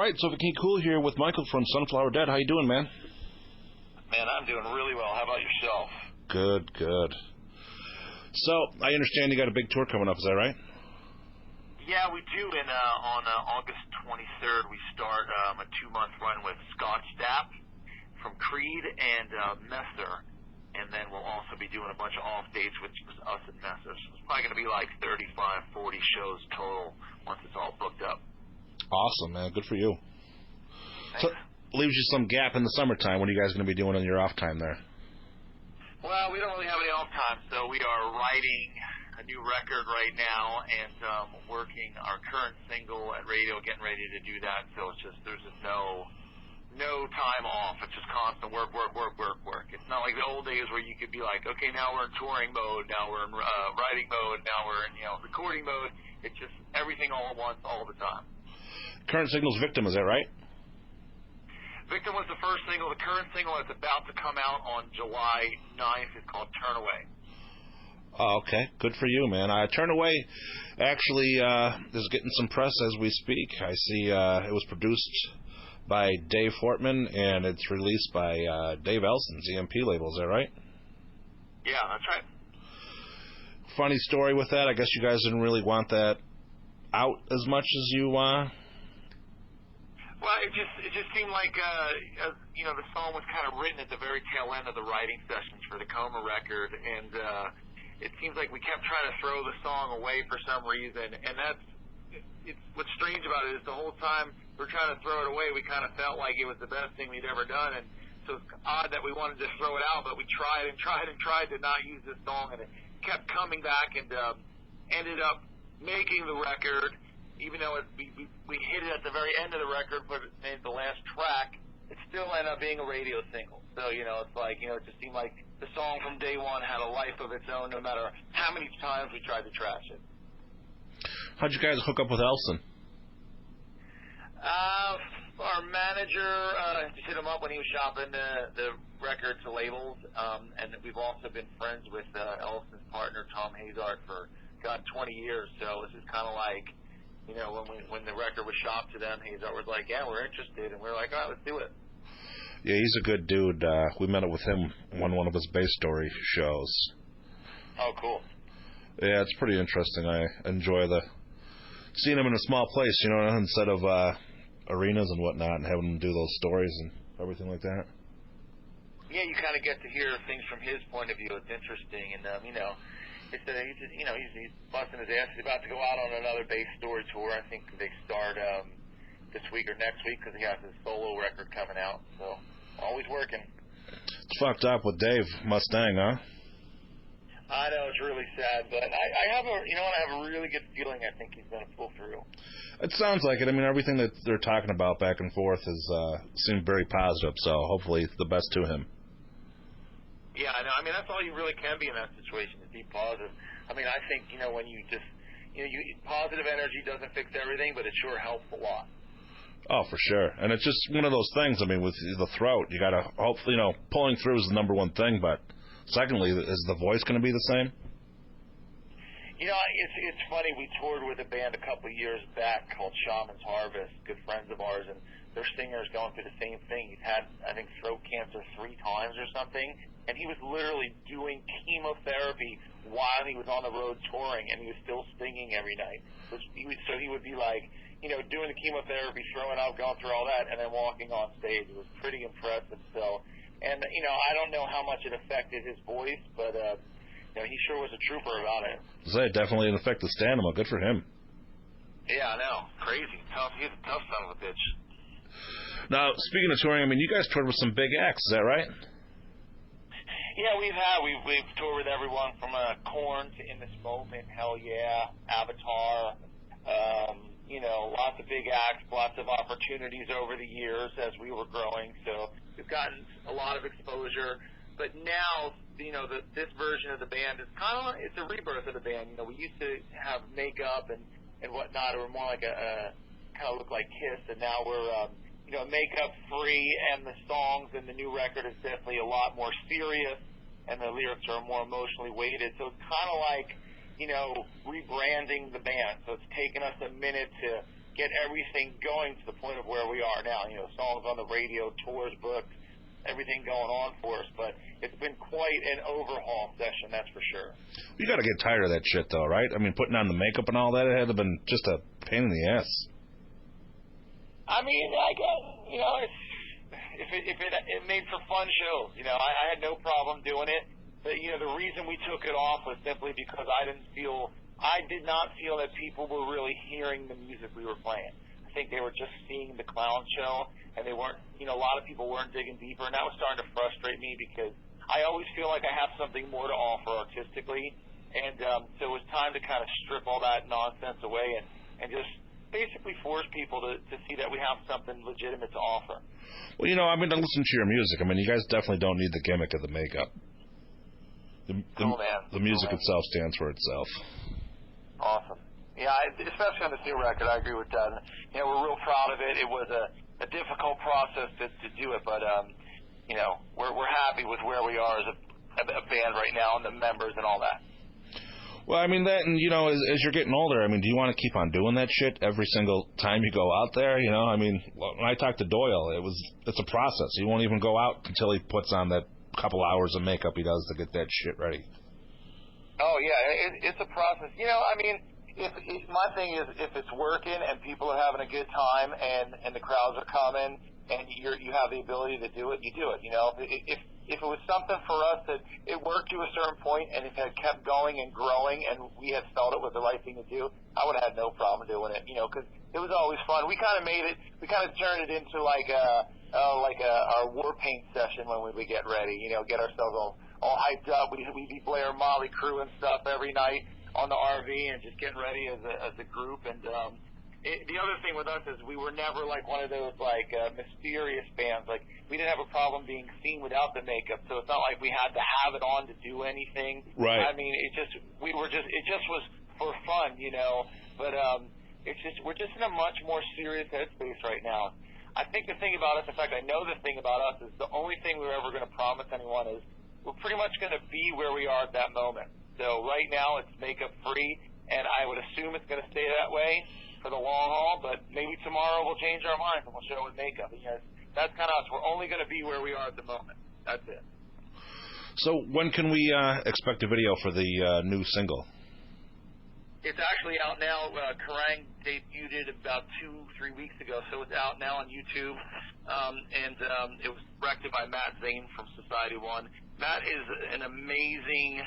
right, so King Cool here with Michael from Sunflower Dead. How you doing, man? Man, I'm doing really well. How about yourself? Good. So, I understand you got a big tour coming up, is that right? Yeah, we do. And on August 23rd, we start a 2-month run with Scott Stapp from Creed and Messer. And then we'll also be doing a bunch of off dates with us and Messer. So it's probably going to be like 35, 40 shows total once it's all booked up. Awesome, man. Good for you. Thanks. So, leaves you some gap in the summertime. What are you guys going to be doing on your off time there? Well, we don't really have any off time, so we are writing a new record right now and working our current single at radio, getting ready to do that. So it's just there's just no time off. It's just constant work. It's not like the old days where you could be like, okay, now we're in touring mode, now we're in writing mode, now we're in recording mode. It's just everything all at once, all the time. Current single's Victim, is that right? Victim was the first single. The current single that's about to come out on July 9th is called Turn Away. Oh, okay. Good for you, man. Turn Away actually is getting some press as we speak. I see it was produced by Dave Fortman, and it's released by Dave Elson's EMP label. Is that right? Yeah, that's right. Funny story with that. I guess you guys didn't really want that out as much as you Well, it just seemed like the song was kind of written at the very tail end of the writing sessions for the Coma record, and it seems like we kept trying to throw the song away for some reason. And it's what's strange about it is the whole time we're trying to throw it away, we kind of felt like it was the best thing we'd ever done, and so it's odd that we wanted to throw it out, but we tried to not use this song, and it kept coming back, and ended up making the record. Even though we hit it at the very end of the record, but it made the last track, it still ended up being a radio single. So, it's like, it just seemed like the song from day one had a life of its own, no matter how many times we tried to trash it. How'd you guys hook up with Elson? Our manager just hit him up when he was shopping the records to labels, and we've also been friends with Elson's partner, Tom Hazard, for, 20 years. So this is kind of like, when the record was shopped to them, Hazard was like, yeah, we're interested. And we were like, all right, let's do it. Yeah, he's a good dude. We met up with him on one of his Bass Story shows. Oh, cool. Yeah, it's pretty interesting. I enjoy seeing him in a small place, instead of arenas and whatnot, and having him do those stories and everything like that. Yeah, you kind of get to hear things from his point of view. It's interesting, and he's busting his ass. He's about to go out on another Bass Story tour. I think they start this week or next week because he has his solo record coming out. So always working. It's fucked up with Dave Mustaine, huh? I know, it's really sad, but I have a really good feeling. I think he's going to pull through. It sounds like it. I mean, everything that they're talking about back and forth has seemed very positive. So hopefully, the best to him. Yeah, I know. I mean, that's all you really can be in that situation, is be positive. I mean, I think, when you just, positive energy doesn't fix everything, but it sure helps a lot. Oh, for sure. And it's just one of those things, I mean, with the throat, you got to, hopefully, pulling through is the number one thing, but secondly, is the voice going to be the same? It's funny. We toured with a band a couple of years back called Shaman's Harvest, good friends of ours, and their singer's going through the same thing. He's had, I think, throat cancer 3 times or something, and he was literally doing chemotherapy while he was on the road touring, and he was still singing every night. So he would be like, doing the chemotherapy, throwing up, going through all that, and then walking on stage. It was pretty impressive. So, and I don't know how much it affected his voice, but he sure was a trooper about it. It definitely affected stamina. Good for him. Yeah, I know. Crazy. Tough. He's a tough son of a bitch. Now, speaking of touring, I mean, you guys toured with some big acts, is that right? Yeah, we've toured with everyone from Korn to In This Moment, Hell Yeah, Avatar, lots of big acts, lots of opportunities over the years as we were growing, so we've gotten a lot of exposure. But now, this version of the band is it's a rebirth of the band. We used to have makeup and whatnot, or more like kind of look like Kiss, and now we're makeup free, and the songs in the new record is definitely a lot more serious, and the lyrics are more emotionally weighted. So it's kind of like, rebranding the band. So it's taken us a minute to get everything going to the point of where we are now. You know, songs on the radio, tours booked, everything going on for us. But it's been quite an overhaul session, that's for sure. You got to get tired of that shit, though, right? I mean, putting on the makeup and all that, it had to have been just a pain in the ass. I mean, I guess, you know, if it made for fun shows. You know, I had no problem doing it. But, you know, the reason we took it off was simply because I did not feel that people were really hearing the music we were playing. I think they were just seeing the clown show, and they weren't, you know, a lot of people weren't digging deeper, and that was starting to frustrate me because I always feel like I have something more to offer artistically, and so it was time to kind of strip all that nonsense away and just basically force people to see that we have something legitimate to offer. Well, you know, I mean, to listen to your music, I mean, you guys definitely don't need the gimmick of the makeup. The music itself stands for itself. Awesome. Yeah, especially on this new record, I agree with that. You know, we're real proud of it. It was a difficult process to do it, but you know, we're happy with where we are as a band right now and the members and all that. Well, I mean that, and you know, as you're getting older, I mean, do you want to keep on doing that shit every single time you go out there? You know, I mean, when I talked to Doyle, it's a process. He won't even go out until he puts on that couple hours of makeup he does to get that shit ready. Oh yeah, it's a process. You know, I mean, my thing is if it's working and people are having a good time and the crowds are coming and you have the ability to do it, you do it. You know, if it was something for us that it worked to a certain point and it had kept going and growing and we had felt it was the right thing to do, I would have had no problem doing it. You know, because it was always fun. We kind of turned it into like our war paint session when we would get ready. You know, get ourselves all hyped up. We'd be Blair Molly crew and stuff every night on the RV and just getting ready as a group. And the other thing with us is we were never like one of those like mysterious bands. Like we didn't have a problem being seen without the makeup, so it's not like we had to have it on to do anything. Right. I mean, it just was for fun, you know. But we're just in a much more serious headspace right now. I think the thing about us, in fact, I know the thing about us is the only thing we're ever going to promise anyone is we're pretty much going to be where we are at that moment. So right now it's makeup free, and I would assume it's going to stay that way for the long haul, but maybe tomorrow we'll change our minds and we'll show it with makeup. You know, that's kind of us. We're only going to be where we are at the moment. That's it. So when can we expect a video for the new single? It's actually out now. Kerrang debuted it about 2-3 weeks ago, so it's out now on YouTube. And it was directed by Matt Zane from Society One. Matt is an amazing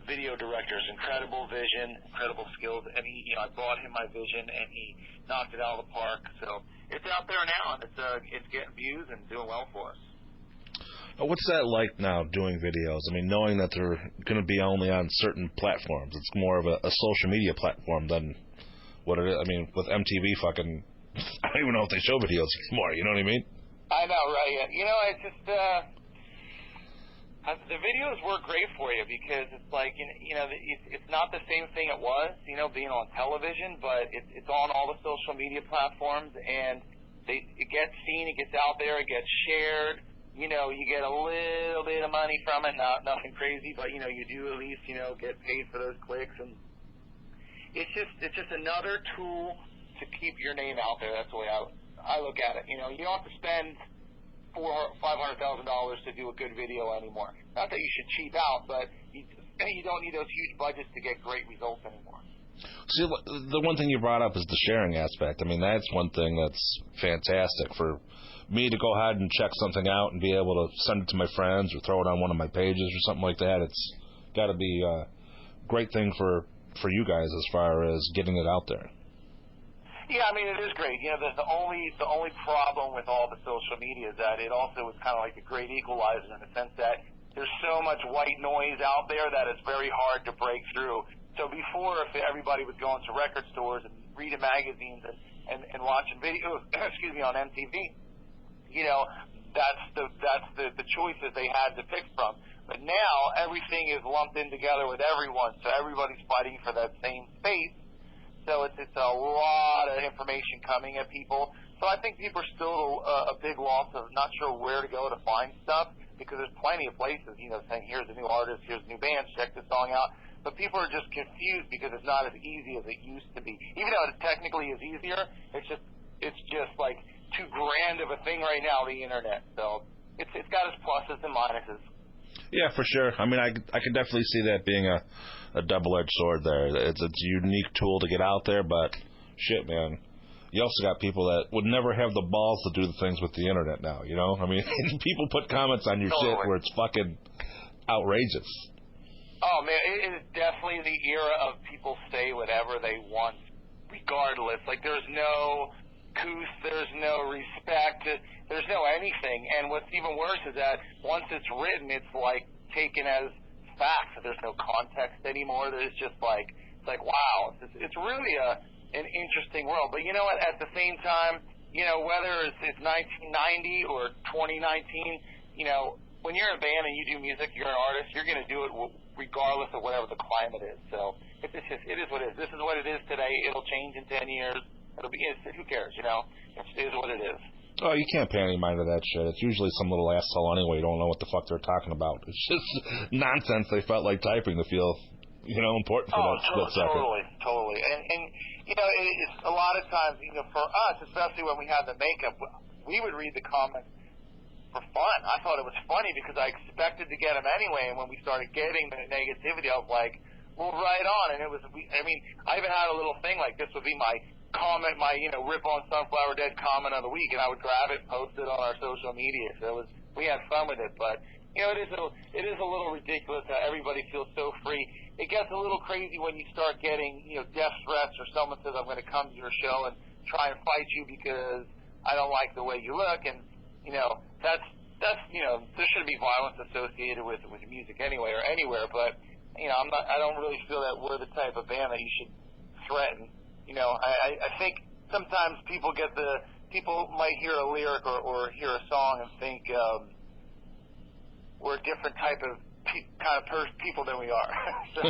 video director, incredible vision, incredible skills, and I brought him my vision, and he knocked it out of the park. So it's out there now, and it's getting views and doing well for us. What's that like now, doing videos? I mean, knowing that they're going to be only on certain platforms. It's more of a social media platform than what it is. I mean, with MTV fucking, I don't even know if they show videos anymore, you know what I mean? I know, right? You know, it's just, the videos work great for you because it's like, you know, it's not the same thing it was, you know, being on television, but it's on all the social media platforms, and it gets seen, it gets out there, it gets shared. You know, you get a little bit of money from it, nothing crazy, but, you know, you do at least, you know, get paid for those clicks. And it's just another tool to keep your name out there. That's the way I look at it. You know, you don't have to spend $500,000 to do a good video anymore. Not that you should cheap out, but you don't need those huge budgets to get great results anymore. See, the one thing you brought up is the sharing aspect. I mean, that's one thing that's fantastic for me to go ahead and check something out and be able to send it to my friends or throw it on one of my pages or something like that. It's got to be a great thing for you guys as far as getting it out there. Yeah, I mean, it is great. You know, the only problem with all the social media is that it also is kind of like a great equalizer in the sense that there's so much white noise out there that it's very hard to break through. So before, if everybody was going to record stores and reading magazines and watching videos, on MTV, you know, that's the choices they had to pick from. But now everything is lumped in together with everyone, so everybody's fighting for that same space. So it's a lot of information coming at people. So I think people are still a big loss of not sure where to go to find stuff because there's plenty of places, you know, saying here's a new artist, here's a new band, check this song out. but people are just confused because it's not as easy as it used to be. Even though it technically is easier, it's just like too grand of a thing right now, the internet. So it's got its pluses and minuses. Yeah, for sure. I mean, I could definitely see that being a double-edged sword there. It's a unique tool to get out there, but shit, man. You also got people that would never have the balls to do the things with the internet now, you know? I mean, people put comments on your shit where it's fucking outrageous. Oh, man, it is definitely the era of people say whatever they want, regardless. Like, there's no couth, there's no respect, there's no anything. And what's even worse is that once it's written, it's like taken as fact. There's no context anymore. There's just like, it's like, wow, it's really an interesting world. But you know what? At the same time, you know, whether it's 1990 or 2019, you know, when you're in a band and you do music, you're an artist, you're going to do it regardless of whatever the climate is. So it is what it is. This is what it is today. It'll change in 10 years. Who cares, you know? It is what it is. Oh, you can't pay any mind to that shit. It's usually some little asshole anyway. You don't know what the fuck they're talking about. It's just nonsense they felt like typing to feel, you know, important for that split second. Totally. And you know, it's a lot of times, you know, for us, especially when we had the makeup, we would read the comments for fun. I thought it was funny because I expected to get them anyway, and when we started getting the negativity, I was like, well, right on. And I mean, I even had a little thing like this would be my comment, my, you know, Rip on Sunflower Dead comment of the week, and I would grab it and post it on our social media. So we had fun with it, but you know, it is a little ridiculous how everybody feels so free. It gets a little crazy when you start getting, you know, death threats, or someone says, I'm going to come to your show and try and fight you because I don't like the way you look. And, you know, that's you know, there shouldn't be violence associated with music anyway or anywhere. But, you know, I don't really feel that we're the type of band that you should threaten. You know, I think sometimes people might hear a lyric or hear a song and think, we're a different type of people than we are. So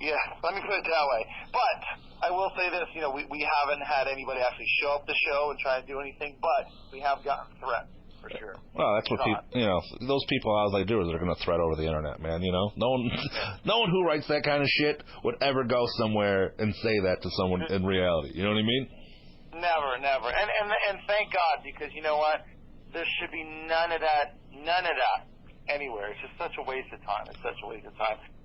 yeah, let me put it that way. But I will say this, you know, we haven't had anybody actually show up the show and try to do anything, but we have gotten threats for sure. Well, that's what people, you know, those people, all they do is they're going to threat over the internet, man. You know, no one who writes that kind of shit would ever go somewhere and say that to someone in reality. You know what I mean? Never. And thank God, because you know what? There should be none of that anywhere. It's just such a waste of time.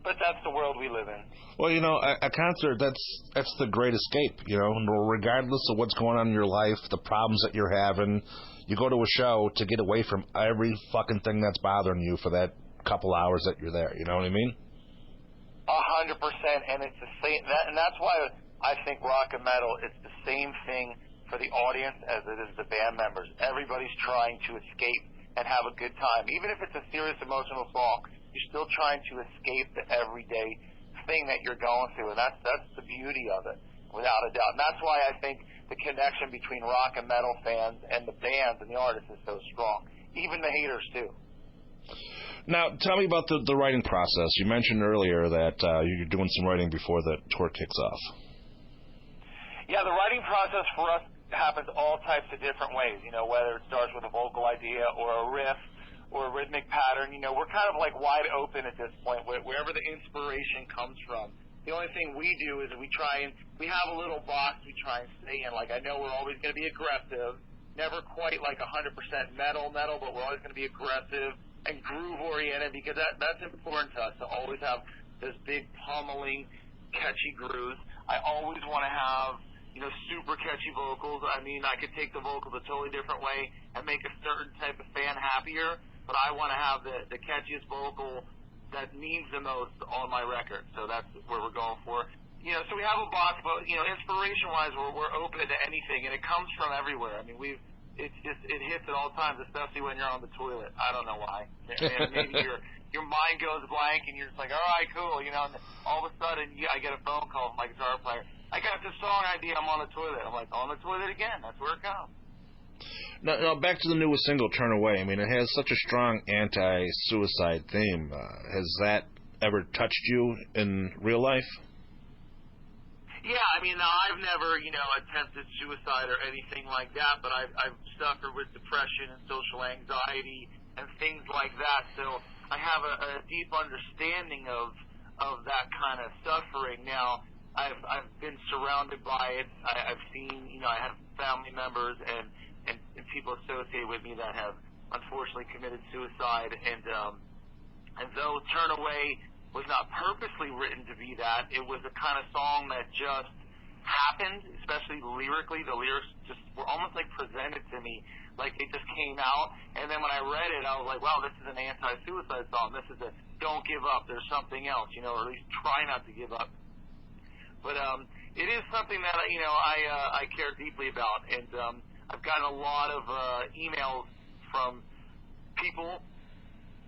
But that's the world we live in. Well, you know, a concert, that's the great escape, you know, regardless of what's going on in your life, the problems that you're having, you go to a show to get away from every fucking thing that's bothering you for that couple hours that you're there, you know what I mean? 100%, and it's the same, and that's why I think rock and metal is the same thing for the audience as it is the band members. Everybody's trying to escape and have a good time. Even if it's a serious emotional song, you're still trying to escape the everyday thing that you're going through, and that's the beauty of it, without a doubt. And that's why I think the connection between rock and metal fans and the bands and the artists is so strong. Even the haters, too. Now, tell me about the writing process. You mentioned earlier that you're doing some writing before the tour kicks off. Yeah, the writing process for us happens all types of different ways, you know, whether it starts with a vocal idea or a riff or a rhythmic pattern. You know, we're kind of like wide open at this point, wherever the inspiration comes from. The only thing we do is we have a little box we try and stay in. Like, I know we're always going to be aggressive, never quite like 100% metal, but we're always going to be aggressive and groove-oriented, because that's important to us, to always have those big pummeling, catchy grooves. I always want to have, you know, super catchy vocals. I mean, I could take the vocals a totally different way and make a certain type of fan happier, but I want to have the catchiest vocal that means the most on my record. So that's where we're going for. You know, so we have a box, but, you know, inspiration-wise, we're open to anything, and it comes from everywhere. I mean, it hits at all times, especially when you're on the toilet. I don't know why. And maybe your mind goes blank, and you're just like, all right, cool, you know, and all of a sudden, I get a phone call from my guitar player. I got this song idea, I'm on the toilet. I'm like, on the toilet again. That's where it comes. Now, back to the newest single, Turn Away. I mean, it has such a strong anti-suicide theme. Has that ever touched you in real life? Yeah, I mean, I've never, you know, attempted suicide or anything like that, but I've suffered with depression and social anxiety and things like that, so I have a deep understanding of of that kind of suffering. Now, I've been surrounded by it. I've seen, I have family members and people associated with me that have unfortunately committed suicide, and though Turn Away was not purposely written to be that, it was a kind of song that just happened, especially lyrically. The lyrics just were almost like presented to me, like they just came out. And then when I read it, I was like, wow, this is an anti-suicide song. This is a don't give up. There's something else, or at least try not to give up. But it is something that I care deeply about, and I've gotten a lot of emails from people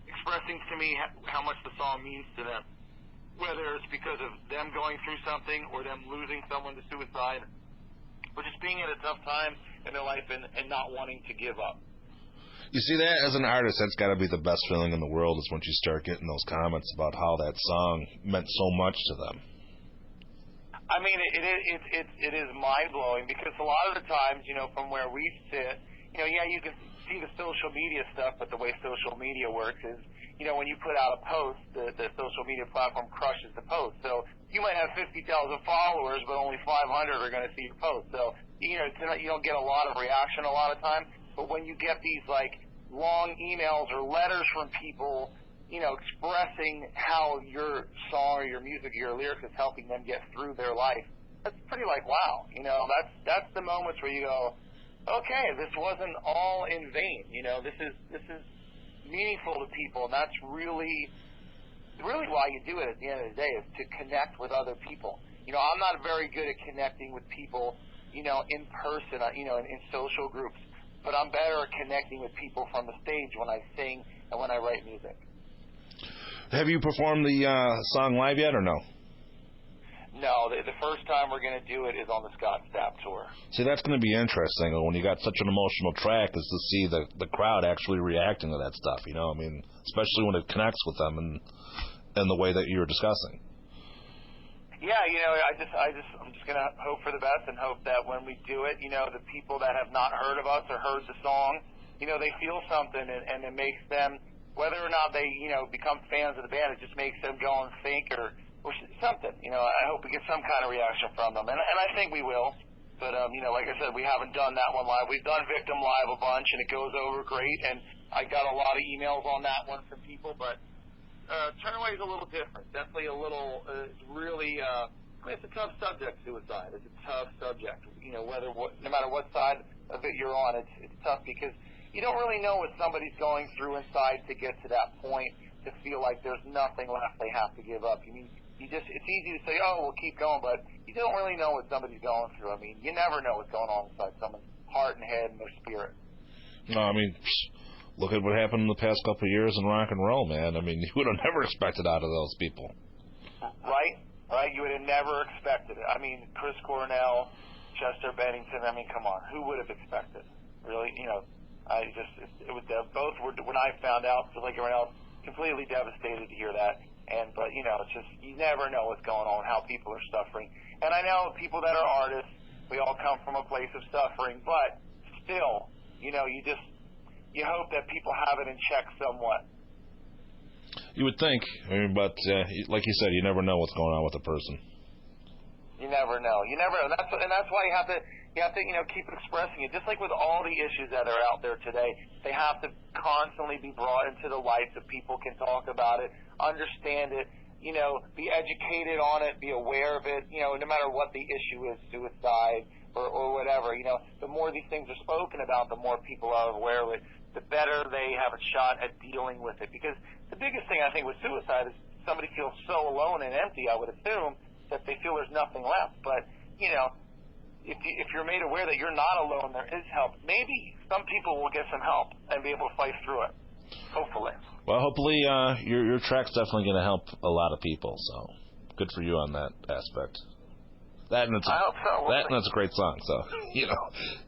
expressing to me how much the song means to them, whether it's because of them going through something or them losing someone to suicide, or just being at a tough time in their life and not wanting to give up. You see, that as an artist, that's got to be the best feeling in the world, is once you start getting those comments about how that song meant so much to them. I mean, it is mind-blowing, because a lot of the times, from where we sit, you can see the social media stuff, but the way social media works is, when you put out a post, the social media platform crushes the post. So you might have 50,000 followers, but only 500 are going to see your post. So, you don't get a lot of reaction a lot of time. But when you get these, long emails or letters from people, expressing how your song or your music or your lyrics is helping them get through their life, that's pretty wow. That's the moments where you go, okay, this wasn't all in vain. This is meaningful to people, and that's really why you do it at the end of the day, is to connect with other people. I'm not very good at connecting with people, in person, in social groups, but I'm better at connecting with people from the stage when I sing and when I write music. Have you performed the song live yet, or no? No, the first time we're going to do it is on the Scott Stapp tour. See, that's going to be interesting when you got such an emotional track, is to see the crowd actually reacting to that stuff, especially when it connects with them and the way that you were discussing. Yeah, I'm just going to hope for the best and hope that when we do it, the people that have not heard of us or heard the song, they feel something, and it makes them, whether or not they, become fans of the band, it just makes them go and think or something. I hope we get some kind of reaction from them, and I think we will. But like I said, we haven't done that one live. We've done Victim live a bunch, and it goes over great. And I got a lot of emails on that one from people. But Turn Away is a little different. Definitely a little. It's really. It's a tough subject. Suicide. It's a tough subject. No matter what side of it you're on, it's tough, because you don't really know what somebody's going through inside to get to that point, to feel like there's nothing left they have to give up. It's easy to say, oh, we'll keep going, but you don't really know what somebody's going through. You never know what's going on inside someone's heart and head and their spirit. No, look at what happened in the past couple of years in rock and roll, man. You would have never expected out of those people. Right? You would have never expected it. Chris Cornell, Chester Bennington, come on. Who would have expected? Really? It was both were, when I found out, just like everyone else, completely devastated to hear that. But it's just, you never know what's going on, how people are suffering. And I know people that are artists, we all come from a place of suffering, but still, you hope that people have it in check somewhat. You would think, but like you said, you never know what's going on with a person. You never know. And that's why you have to keep expressing it. Just like with all the issues that are out there today, they have to constantly be brought into the light so people can talk about it, understand it, be educated on it, be aware of it, no matter what the issue is, suicide or whatever, the more these things are spoken about, the more people are aware of it, the better they have a shot at dealing with it. Because the biggest thing I think with suicide is somebody feels so alone and empty, I would assume, that they feel there's nothing left. But, if you're made aware that you're not alone, there is help. Maybe some people will get some help and be able to fight through it. Hopefully. Well, hopefully your track's definitely going to help a lot of people. So good for you on that aspect. I hope so. And it's a great song. So you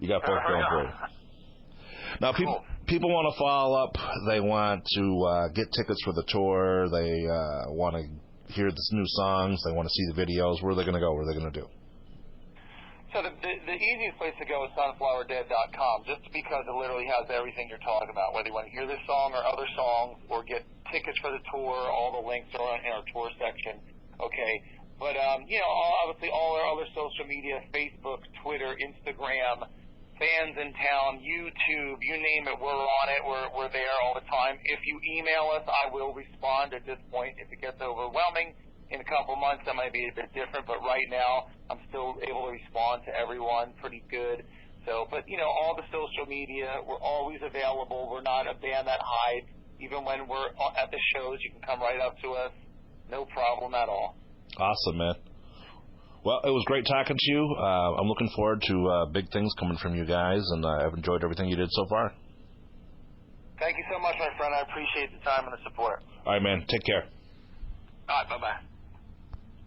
got both going for you. Now, people want to follow up. They want to get tickets for the tour. They want to hear the new songs. They want to see the videos. Where are they going to go? What are they going to do? So the the easiest place to go is sunflowerdead.com, just because it literally has everything you're talking about, whether you want to hear this song or other songs or get tickets for the tour. All the links are in our tour section. Okay. But, obviously all our other social media, Facebook, Twitter, Instagram, Fans in Town, YouTube, you name it, we're on it. We're there all the time. If you email us, I will respond at this point. If it gets overwhelming, in a couple months, that might be a bit different, but right now, I'm still able to respond to everyone pretty good. So, but, all the social media, we're always available. We're not a band that hides. Even when we're at the shows, you can come right up to us. No problem at all. Awesome, man. Well, it was great talking to you. I'm looking forward to big things coming from you guys, and I've enjoyed everything you did so far. Thank you so much, my friend. I appreciate the time and the support. All right, man. Take care. All right, bye-bye.